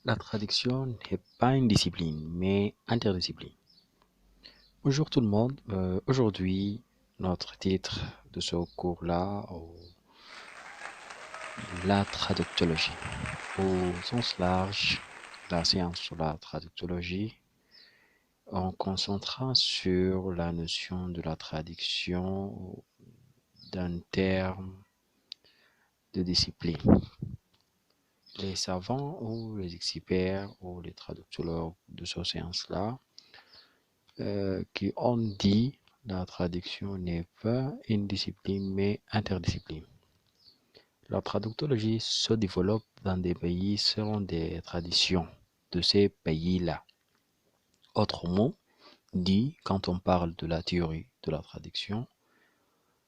La traduction n'est pas une discipline, mais interdiscipline. Bonjour tout le monde. Aujourd'hui, notre titre de ce cours-là, la traductologie. Au sens large, la science sur la traductologie, on concentrera sur la notion de la traduction d'un terme de discipline. Les savants ou les experts ou les traductologues de ce science-là qui ont dit la traduction n'est pas une discipline mais interdiscipline. La traductologie se développe dans des pays selon des traditions de ces pays-là. Autrement dit, quand on parle de la théorie de la traduction,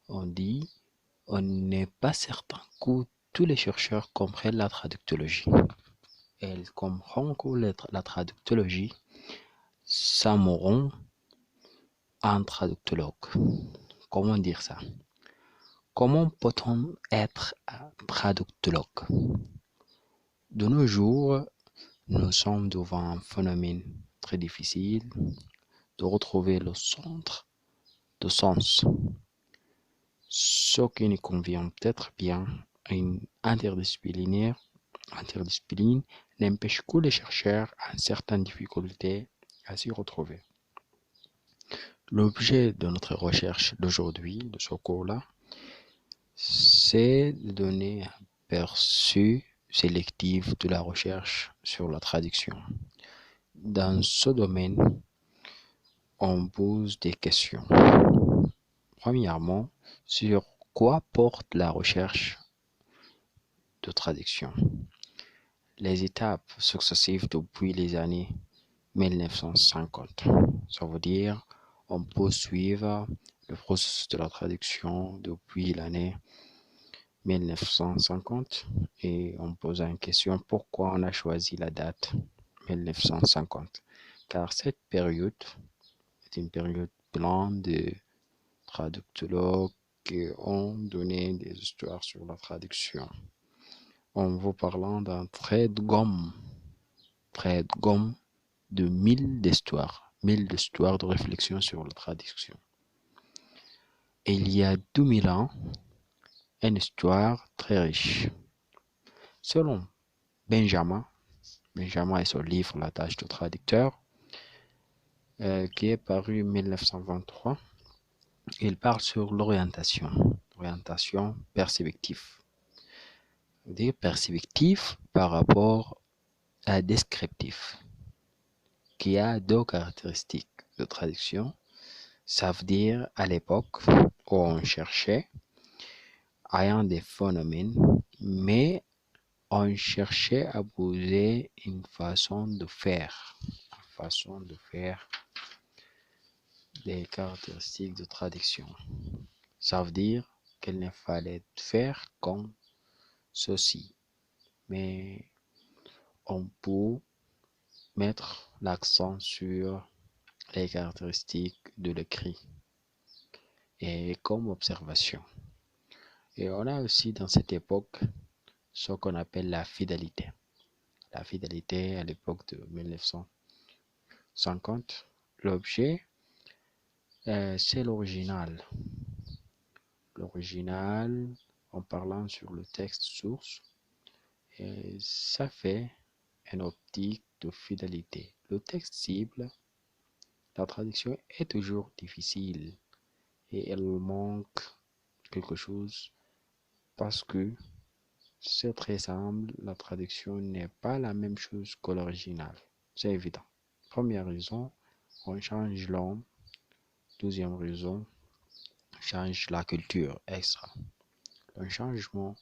on dit on n'est pas certain que tous les chercheurs comprennent la traductologie. Ils comprennent que la traductologie, ça mourra un traductologue. Comment dire ça? Comment peut-on être un traductologue? De nos jours, nous sommes devant un phénomène très difficile de retrouver le centre de sens. Ce qui nous convient peut-être bien à une interdiscipline n'empêche que les chercheurs ont certaines difficultés à s'y retrouver. L'objet de notre recherche d'aujourd'hui, de ce cours-là, c'est de donner un aperçu sélectif de la recherche sur la traduction. Dans ce domaine, on pose des questions. Premièrement, sur quoi porte la recherche de traduction? Les étapes successives depuis les années 1950. Ça veut dire on peut suivre le processus de la traduction depuis l'année 1950 et on pose une question pourquoi on a choisi la date 1950, car cette période est une période pleine de traductologues qui ont donné des histoires sur la traduction. En vous parlant d'un trait de gomme de 1000 d'histoires de réflexion sur la traduction. Et il y a 2000 ans, une histoire très riche. Selon Benjamin et son livre La tâche du traducteur, qui est paru en 1923, il parle sur l'orientation perspective. Dire perspective par rapport à descriptif, qui a deux caractéristiques de traduction. Ça veut dire à l'époque où on cherchait ayant des phénomènes, mais on cherchait à poser une façon de faire des caractéristiques de traduction. Ça veut dire qu'il ne fallait faire comme ceci, mais on peut mettre l'accent sur les caractéristiques de l'écrit et comme observation. Et on a aussi dans cette époque ce qu'on appelle la fidélité. La fidélité à l'époque de 1950, l'objet, c'est l'original. L'original, en parlant sur le texte source, et ça fait une optique de fidélité. Le texte cible, la traduction est toujours difficile et elle manque quelque chose parce que c'est très simple, la traduction n'est pas la même chose que l'original. C'est évident. Première raison, on change l'homme. Deuxième raison, on change la culture extra. Un changement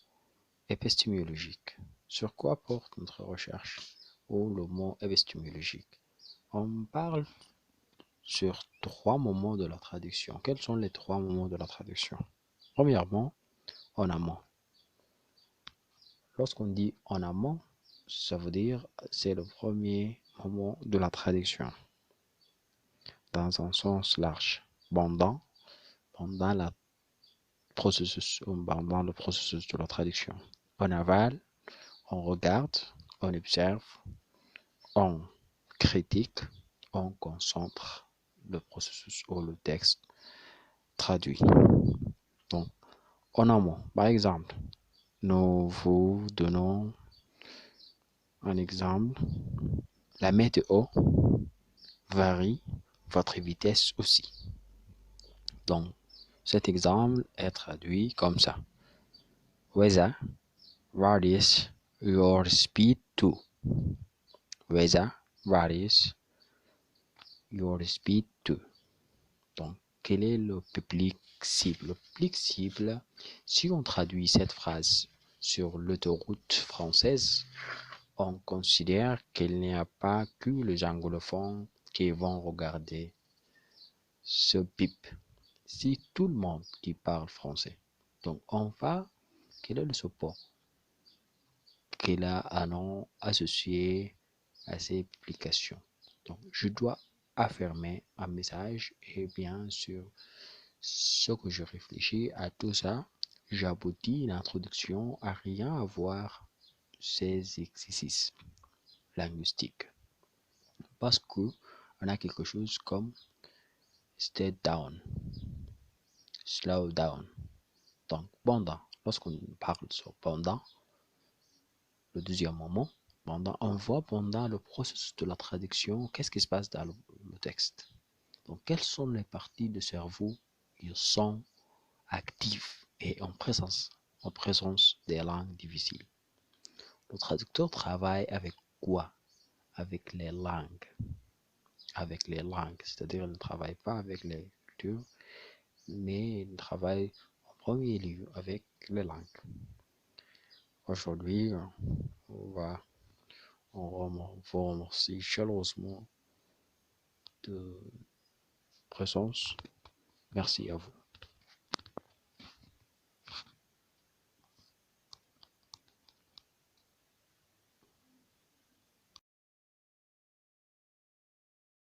épistémologique. Sur quoi porte notre recherche ou le mot épistémologique? On parle sur trois moments de la traduction. Quels sont les trois moments de la traduction? Premièrement, en amont. Lorsqu'on dit en amont, ça veut dire c'est le premier moment de la traduction, dans un sens large, pendant le processus de la traduction. En aval, on regarde, on observe, on critique, on concentre le processus ou le texte traduit. Donc, en amont, par exemple, nous vous donnons un exemple. La météo varie, votre vitesse aussi. Donc, cet exemple est traduit comme ça. Weather varies your speed too. Weather varies your speed too. Donc, quel est le public cible? Le public cible, si on traduit cette phrase sur l'autoroute française, on considère qu'il n'y a pas que les anglophones qui vont regarder ce bip. Si tout le monde qui parle français, donc on va, quel est le support qu'il a un nom associé à ces publications? Donc, je dois affirmer un message et bien sûr, ce que je réfléchis à tout ça, j'aboutis l'introduction à rien à voir ces exercices linguistiques. Parce que on a quelque chose comme stay down, slow down. Donc, pendant, lorsqu'on parle sur pendant, le deuxième moment, pendant, on voit pendant le processus de la traduction, qu'est-ce qui se passe dans le texte. Donc, quelles sont les parties du cerveau qui sont actives et en présence des langues difficiles. Le traducteur travaille avec quoi? Avec les langues. Avec les langues, c'est-à-dire il ne travaille pas avec les cultures, mais il travaille en premier lieu avec les langues. Aujourd'hui, on vous remercie chaleureusement de présence. Merci à vous.